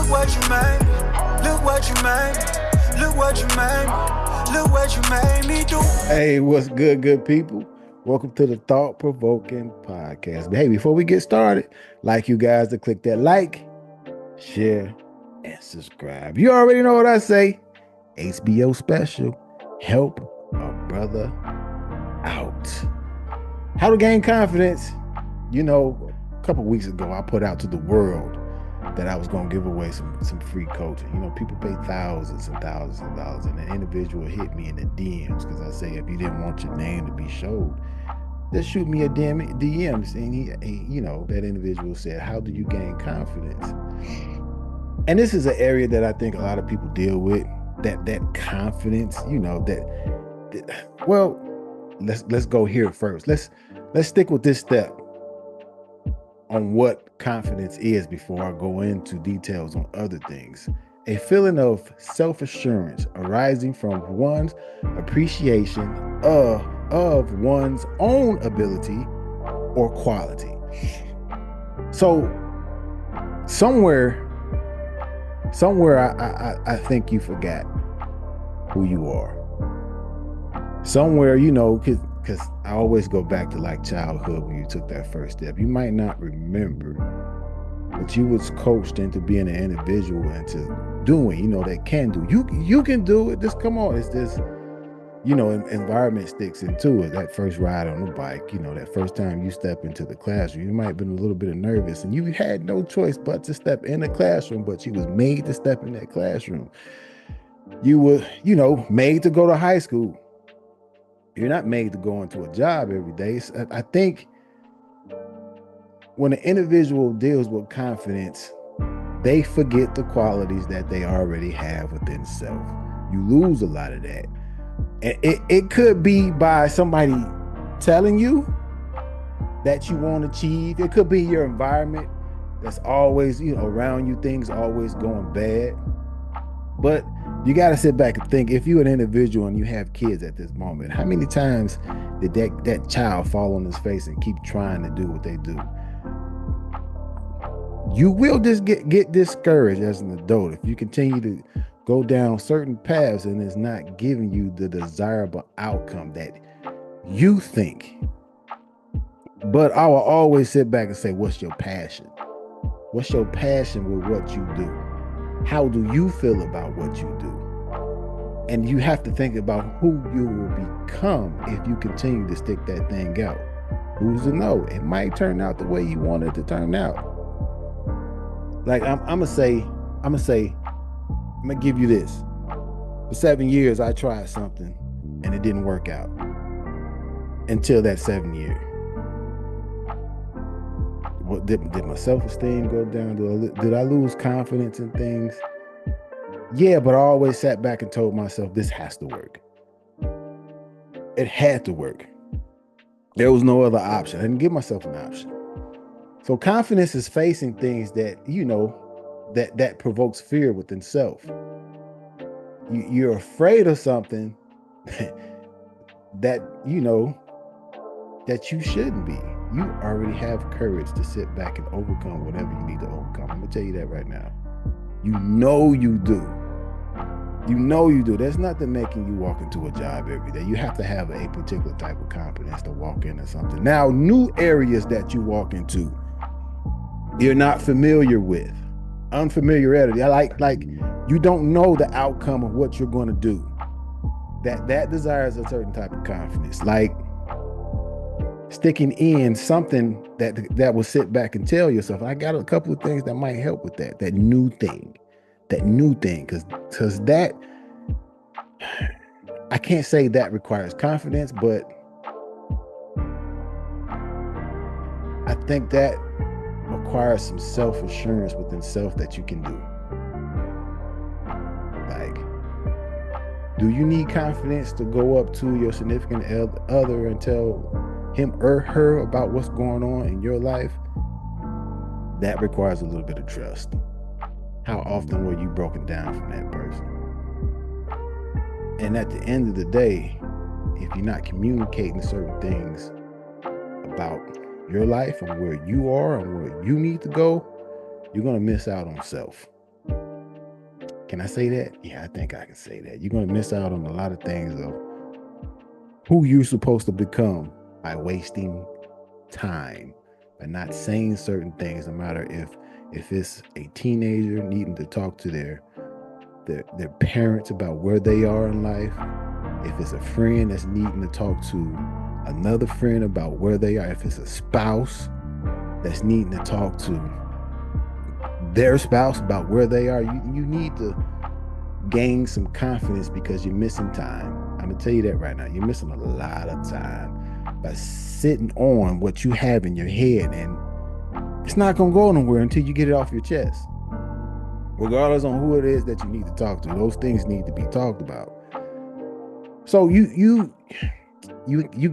Look what you made. Look what you made. Look what you made. Look what you made me do. Hey, what's good people? Welcome to the Thought Provoking Podcast. Hey, before we get started, like you guys to click that like, share, and subscribe. You already know what I say. HBO special. Help a brother out. How to gain confidence. You know, a couple weeks ago, I put out to the world that I was going to give away some free coaching. You know, people pay thousands and thousands of dollars, and an individual hit me in the DMs because I say, if you didn't want your name to be showed, just shoot me a DMs. And he, you know, that individual said, how do you gain confidence? And this is an area that I think a lot of people deal with, that confidence, you know, well, let's go here first. Let's stick with this step on what confidence is before I go into details on other things. A feeling of self-assurance arising from one's appreciation of one's own ability or quality. So somewhere I think you forgot who you are. Somewhere, you know, because I always go back to like childhood when you took that first step. You might not remember, but you was coached into being an individual and to doing, you know, that can do. You can do it. Just come on. It's this, you know, environment sticks into it. That first ride on the bike, you know, that first time you step into the classroom, you might have been a little bit nervous and you had no choice but to step in the classroom, but you was made to step in that classroom. You were, you know, made to go to high school. You're not made to go into a job every day. So I think when an individual deals with confidence, they forget the qualities that they already have within self. You lose a lot of that. And it could be by somebody telling you that you won't achieve. It could be your environment that's always, you know, around you, things always going bad. But you got to sit back and think, if you're an individual and you have kids at this moment, how many times did that child fall on his face and keep trying to do what they do? You will just get discouraged as an adult if you continue to go down certain paths and it's not giving you the desirable outcome that you think. But I will always sit back and say, what's your passion? What's your passion with what you do? How do you feel about what you do? And you have to think about who you will become if you continue to stick that thing out. Who's to know? It might turn out the way you want it to turn out. Like I'm gonna give you this. For 7 years, I tried something and it didn't work out until that 7 year. What did my self-esteem go down? Did I lose confidence in things? Yeah, but I always sat back and told myself this has to work. It had to work. There was no other option. I didn't give myself an option. So confidence is facing things that, you know, that provokes fear within self. You're afraid of something that, you know, that you shouldn't be. You already have courage to sit back and overcome whatever you need to overcome. I'm gonna tell you that right now. You know you do. You know you do. There's nothing making you walk into a job every day. You have to have a particular type of confidence to walk into something. Now, new areas that you walk into, you're not familiar with. Unfamiliarity. Like you don't know the outcome of what you're going to do. That desires a certain type of confidence. Like sticking in something that will sit back and tell yourself, I got a couple of things that might help with that new thing, because that, I can't say that requires confidence, but I think that requires some self-assurance within self that you can do. Like, do you need confidence to go up to your significant other and tell him or her about what's going on in your life? That requires a little bit of trust. How often were you broken down from that person? And at the end of the day, if you're not communicating certain things about your life and where you are and where you need to go, you're going to miss out on self. Can I say that? Yeah, I think I can say that. You're going to miss out on a lot of things of who you're supposed to become by wasting time, by not saying certain things, no matter if it's a teenager needing to talk to their parents about where they are in life, if it's a friend that's needing to talk to another friend about where they are, if it's a spouse that's needing to talk to their spouse about where they are, you need to gain some confidence because you're missing time. I'm gonna tell you that right now. You're missing a lot of time by sitting on what you have in your head, and it's not gonna go nowhere until you get it off your chest. Regardless on who it is that you need to talk to, those things need to be talked about. So you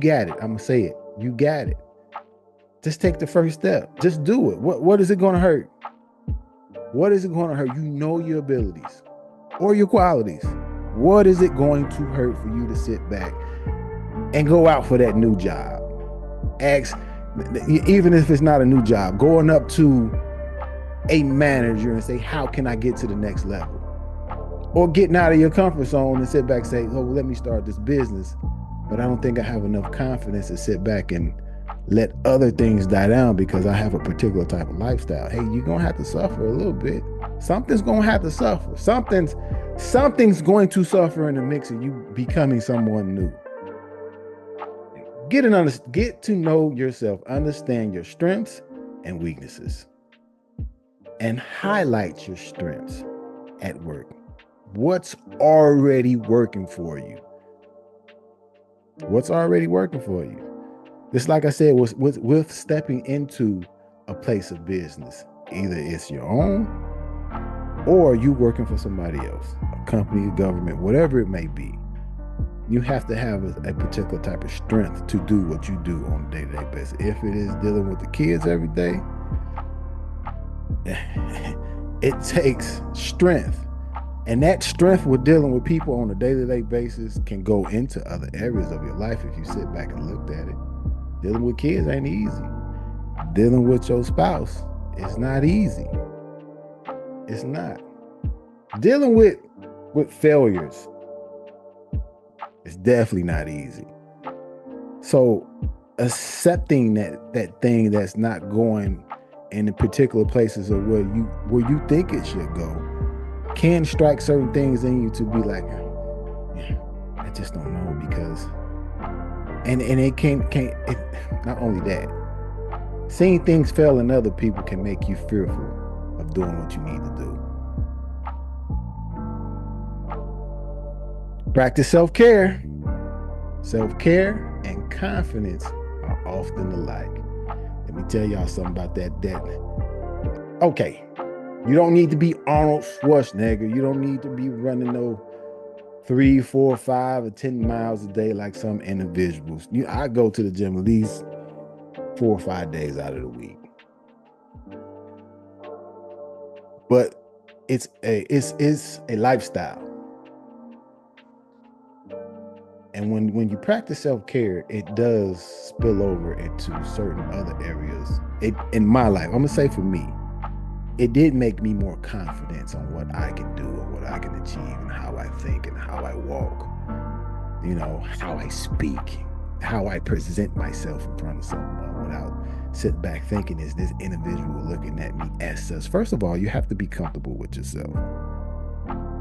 got it. I'm gonna say it. You got it. Just take the first step. Just do it. What is it gonna hurt? What is it gonna hurt? You know your abilities or your qualities. What is it going to hurt for you to sit back and go out for that new job? Ask, even if it's not a new job, going up to a manager and say, how can I get to the next level? Or getting out of your comfort zone and sit back and say, oh, well, let me start this business, but I don't think I have enough confidence to sit back and let other things die down because I have a particular type of lifestyle. Hey, you're going to have to suffer a little bit. Something's going to have to suffer. Something's going to suffer in the mix of you becoming someone new. Get to know yourself, understand your strengths and weaknesses, and highlight your strengths at work. What's already working for you? What's already working for you? Just like I said, with stepping into a place of business, either it's your own or you working for somebody else, a company, a government, whatever it may be. You have to have a particular type of strength to do what you do on a day-to-day basis. If it is dealing with the kids every day, it takes strength. And that strength with dealing with people on a day-to-day basis can go into other areas of your life if you sit back and looked at it. Dealing with kids ain't easy. Dealing with your spouse is not easy. It's not. Dealing with failures is definitely not easy. So accepting that thing that's not going in the particular places of where you think it should go can strike certain things in you to be like, yeah, I just don't know, because and it can't not only that, seeing things fail in other people can make you fearful of doing what you need to do. Practice self-care. Self-care and confidence are often alike. Let me tell y'all something about that. Okay, you don't need to be Arnold Schwarzenegger. You don't need to be running no 3, 4, 5, or 10 miles a day like some individuals. I go to the gym at least 4 or 5 days out of the week. But it's a lifestyle. And when you practice self-care, it does spill over into certain other areas. In my life, I'm gonna say for me, it did make me more confident on what I can do and what I can achieve and how I think and how I walk, how I speak, how I present myself in front of someone without sitting back thinking, is this individual looking at me as such? First of all, you have to be comfortable with yourself.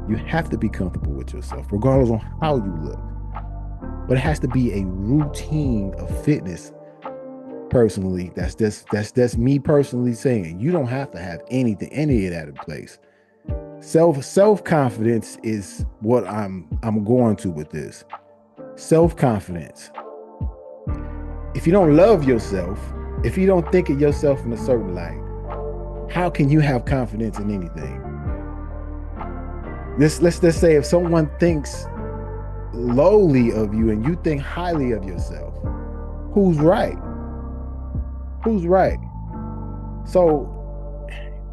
You have to be comfortable with yourself, regardless on how you look. But it has to be a routine of fitness. Personally, that's me personally saying, you don't have to have any of that in place. Self-confidence is what I'm going to with this. Self-confidence. If you don't love yourself, if you don't think of yourself in a certain light, how can you have confidence in anything? Let's just say if someone thinks lowly of you and you think highly of yourself, who's right? Who's right? So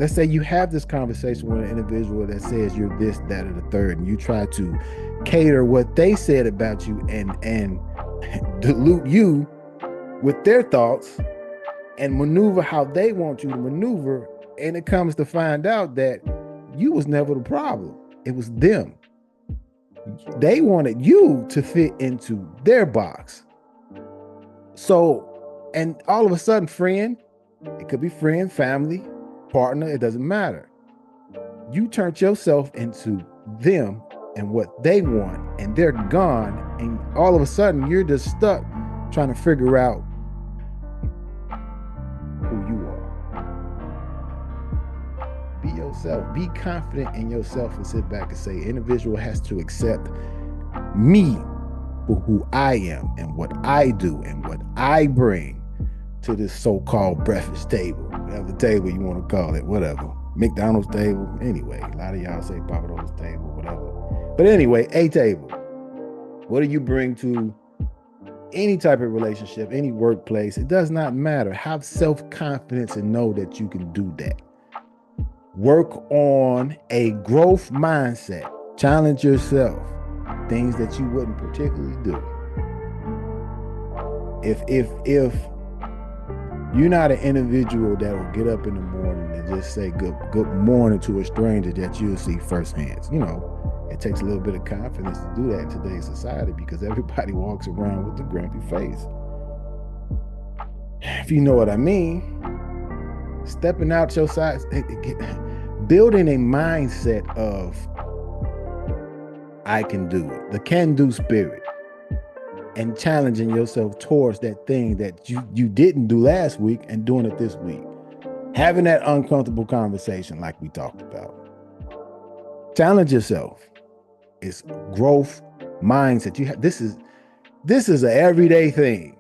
let's say you have this conversation with an individual that says you're this, that, or the third, and you try to cater what they said about you and dilute you with their thoughts and maneuver how they want you to maneuver, and it comes to find out that you was never the problem. It was them. They wanted you to fit into their box. So, and all of a sudden, friend, it could be friend, family, partner, it doesn't matter. You turned yourself into them and what they want, and they're gone. And all of a sudden, you're just stuck trying to figure out who you are. Be yourself. Be confident in yourself and sit back and say, individual has to accept me for who I am and what I do and what I bring to this so-called breakfast table, whatever table you want to call it, whatever. McDonald's table. Anyway, a lot of y'all say Papa Do's table, whatever. But anyway, a table. What do you bring to any type of relationship, any workplace? It does not matter. Have self-confidence and know that you can do that. Work on a growth mindset. Challenge yourself. Things that you wouldn't particularly do. If you're not an individual that will get up in the morning and just say good morning to a stranger that you'll see firsthand. You know, it takes a little bit of confidence to do that in today's society because everybody walks around with a grumpy face. If you know what I mean, stepping out your side, building a mindset of I can do it, the can-do spirit, and challenging yourself towards that thing that you didn't do last week and doing it this week. Having that uncomfortable conversation like we talked about. Challenge yourself. It's growth mindset. This is an everyday thing.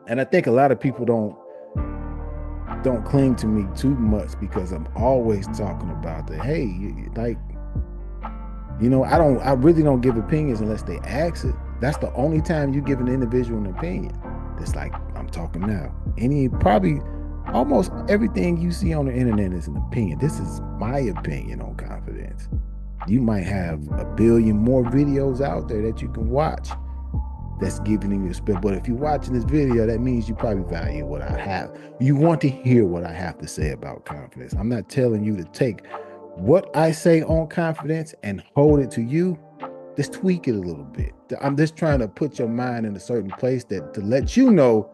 And I think a lot of people don't cling to me too much because I'm always talking about that. Hey, like, you know, I really don't give opinions unless they ask it. That's the only time you give an individual an opinion. It's like I'm talking now. Probably almost everything you see on the internet is an opinion. This is my opinion on confidence. You might have a billion more videos out there that you can watch that's giving you a spit. But if you're watching this video, that means you probably value what I have. You want to hear what I have to say about confidence. I'm not telling you to take what I say on confidence and hold it to you. Just tweak it a little bit. I'm just trying to put your mind in a certain place to let you know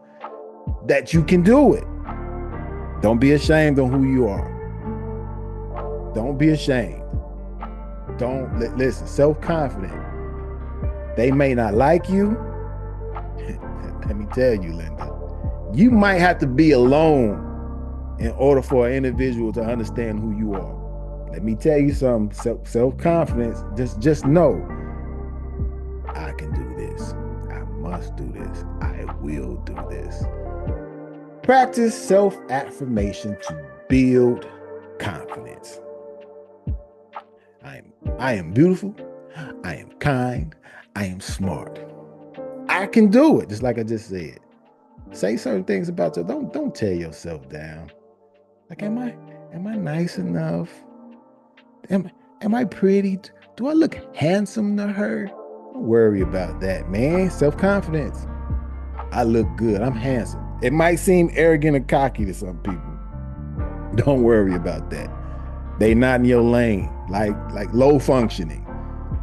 that you can do it. Don't be ashamed on who you are. Don't be ashamed. Listen, self-confident. They may not like you. Let me tell you, Linda, you might have to be alone in order for an individual to understand who you are. Let me tell you something, self-confidence, just know, I can do this. I must do this. I will do this. Practice self-affirmation to build confidence. I am beautiful. I am kind. I am smart. I can do it, just like I just said. Say certain things about yourself. Don't tear yourself down. Like, am I nice enough? Am I pretty? Do I look handsome to her? Don't worry about that, man. Self-confidence. I look good. I'm handsome. It might seem arrogant or cocky to some people. Don't worry about that. They not in your lane, like low functioning.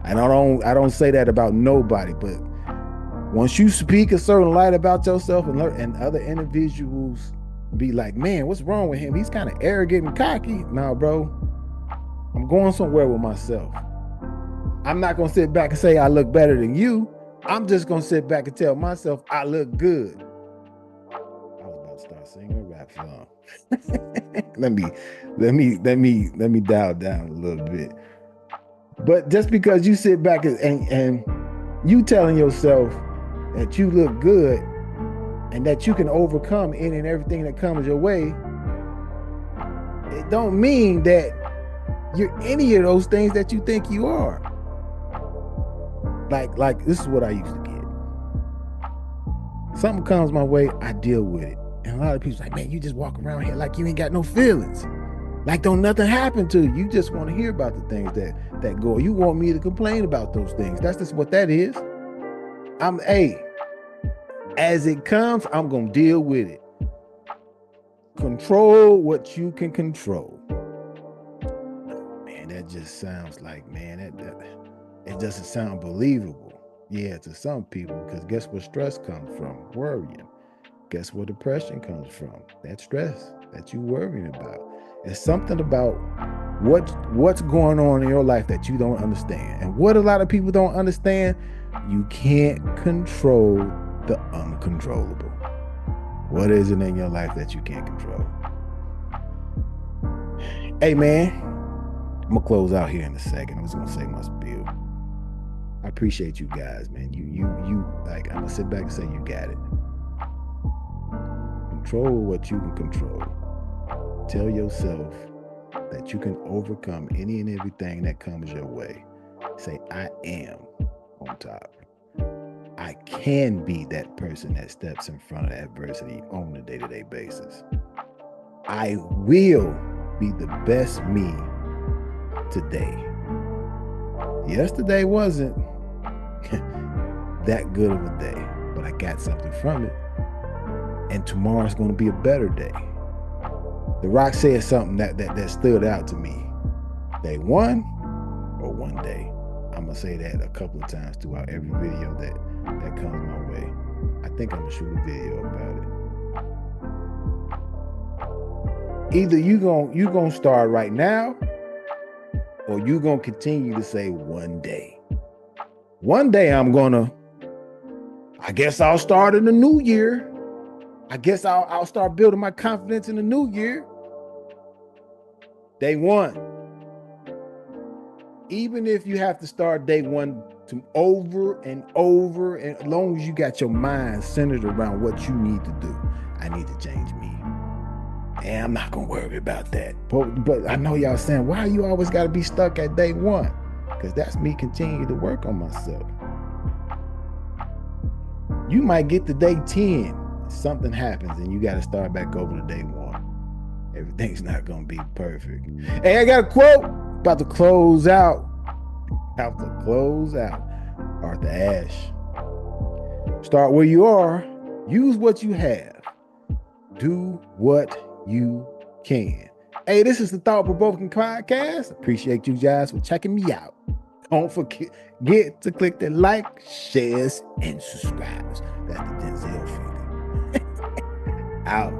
And I don't say that about nobody, but once you speak a certain light about yourself and other individuals be like, man, what's wrong with him? He's kind of arrogant and cocky. Nah, bro, I'm going somewhere with myself. I'm not going to sit back and say I look better than you. I'm just going to sit back and tell myself I look good. I was about to start singing a rap song. let me dial down a little bit. But just because you sit back and you telling yourself that you look good and that you can overcome any and everything that comes your way, it don't mean that you're any of those things that you think you are. Like this is what I used to get. Something comes my way, I deal with it. And a lot of people like, man, you just walk around here like you ain't got no feelings. Like don't nothing happen to you. You just want to hear about the things that go. You want me to complain about those things. That's just what that is. As it comes, I'm gonna deal with it. Control what you can control. Man, that just sounds like, man, it doesn't sound believable. Yeah, to some people, because guess where stress comes from? Worrying. Guess where depression comes from? That stress that you worrying about. It's something about what's going on in your life that you don't understand. And what a lot of people don't understand, you can't control the uncontrollable. What is it in your life that you can't control? Hey, man, I'm gonna close out here in a second. I'm just gonna say my spiel. I appreciate you guys, man. You like, I'm gonna sit back and say you got it. Control what you can control. Tell yourself that you can overcome any and everything that comes your way. Say, I am on top. I can be that person that steps in front of adversity on a day-to-day basis. I will be the best me today. Yesterday wasn't that good of a day, but I got something from it. And tomorrow's going to be a better day. The Rock said something that stood out to me. Day one or one day. I'm going to say that a couple of times throughout every video that comes my way. I think I'm going to shoot a video about it. Either you gonna start right now, or you gonna continue to say one day. One day I guess I'll start in the new year. I guess I'll start building my confidence in the new year. Day one. Even if you have to start day one to over and over, and as long as you got your mind centered around what you need to do. I need to change me. And I'm not gonna worry about that. But I know y'all saying, why you always gotta be stuck at day one? Because that's me continuing to work on myself. You might get to day 10, something happens, and you gotta start back over to day one. Everything's not gonna be perfect. Hey, I got a quote about to close out. Arthur Ashe. Start where you are. Use what you have. Do what you can. Hey, this is the Thought Provoking Podcast. Appreciate you guys for checking me out. Don't forget to click the like, shares, and subscribes. That's the Denzel finger. Out.